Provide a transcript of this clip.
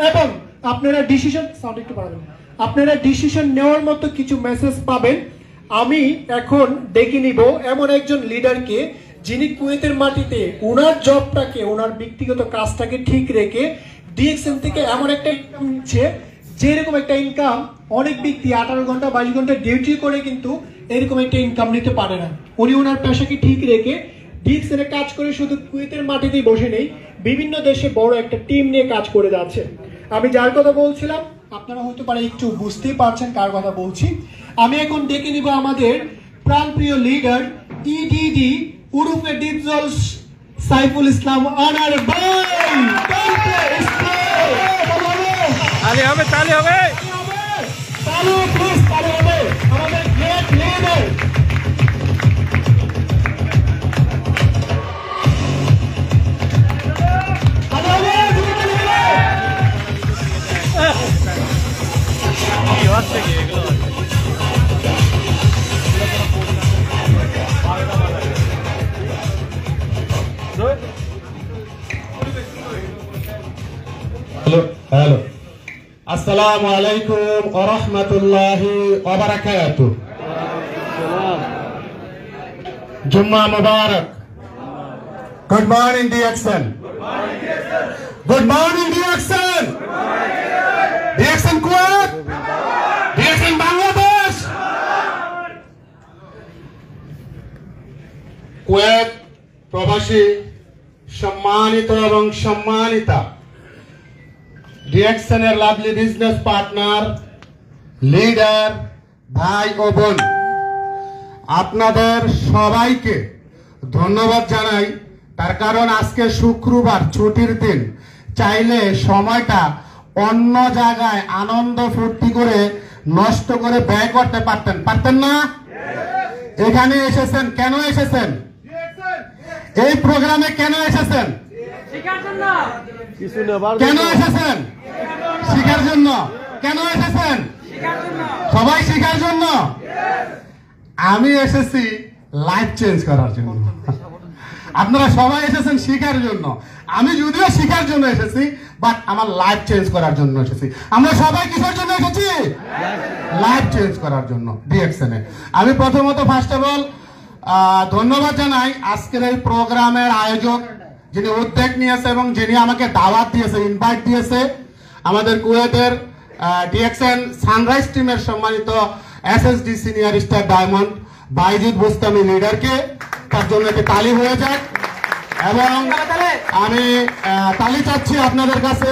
এবং আপনারা ডিসিশন আপনারা ডিসিশন নেওয়ার মতো কিছু মেসেজ পাবেন। আমি এখন ডেকে নিব এমন একজন লিডারকে যিনি কুয়েতের মাটিতে ওনার জবটাকে ওনার ব্যক্তিগত কাজটাকে ঠিক রেখে ডিএক্সএন থেকে এমন একটা ইনকাম নিচ্ছে যেরকম একটা ইনকাম অনেক ব্যক্তি 18 ঘন্টা 22 ঘন্টা ডিউটি করে কিন্তু এরকম একটা ইনকাম নিতে পারে না। উনি ওনার পেশাকে ঠিক রেখে ডিএক্সএনে কাজ করে শুধু কুয়েতের মাটিতেই বসে নেই, বিভিন্ন দেশে বড় একটা টিম নিয়ে কাজ করে যাচ্ছে। আমি যার কথা বলছিলাম আপনারা হয়তো পারে একটু বুঝতেই পারছেন কার কথা বলছি। আমি এখন ডেকে নিব আমাদের প্রাণপ্রিয় leader EDD উরুফে Dipjol Saiful Islam honour ভাই। তালি হবে, তালি হবে, তালি প্লিজ, তালি হবে আমাদের গ্রেট লিডার। হ্যালো, আসসালামু আলাইকুম ওয়া রাহমাতুল্লাহি ওয়া বারাকাতুহু। জুম্মা মুবারক। Good morning DXN. Good morning DXN. DXN Kuwait, DXN Bangladesh. Kuwait প্রবাসী সম্মানিত এবং সম্মানিতা ডিএক্সএনের লাভলি বিজনেস পার্টনার, লিডার, ভাই ও বোন, আপনাদের সবাইকে ধন্যবাদ জানাই। তার কারণ আজকে শুক্রবার, ছুটির দিন। চাইলে সময়টা অন্য জায়গায় আনন্দ ফুর্তি করে নষ্ট করে ব্যয় করতে পারতেন না? এখানে এসেছেন কেন এসেছেন? এই প্রোগ্রামে কেন এসেছেন? কেন এসেছেন? শিখার জন্য। কেন এসেছেন? সবাই শিখার জন্য। আমি এসেছি লাইফ চেঞ্জ করার জন্য। আপনারা সবাই এসেছেন শিখার জন্য। আমি যদিও শিখার জন্য এসেছি, বাট আমার লাইফ চেঞ্জ করার জন্য এসেছি। আমরা সবাই কিসের জন্য এসেছি? লাইফ চেঞ্জ করার জন্য ডিএক্সএনে। আমি প্রথমত ফার্স্ট অফ অল ধন্যবাদ জানাই আজকের এই প্রোগ্রামের আয়োজক, যিনি উদ্যোগ নিয়েছে এবং যিনি আমাকে দাওয়াত দিয়েছে, ইনভাইট দিয়েছে, আমাদের কুয়েতের ডিএক্সএন সানরাইজ টিমের সম্মানিত SSD senior star diamond Bayazid Bostami লিডারকে। তার জন্য একটি তালি হয়ে যাক এবং আমি তালি চাচ্ছি আপনাদের কাছে।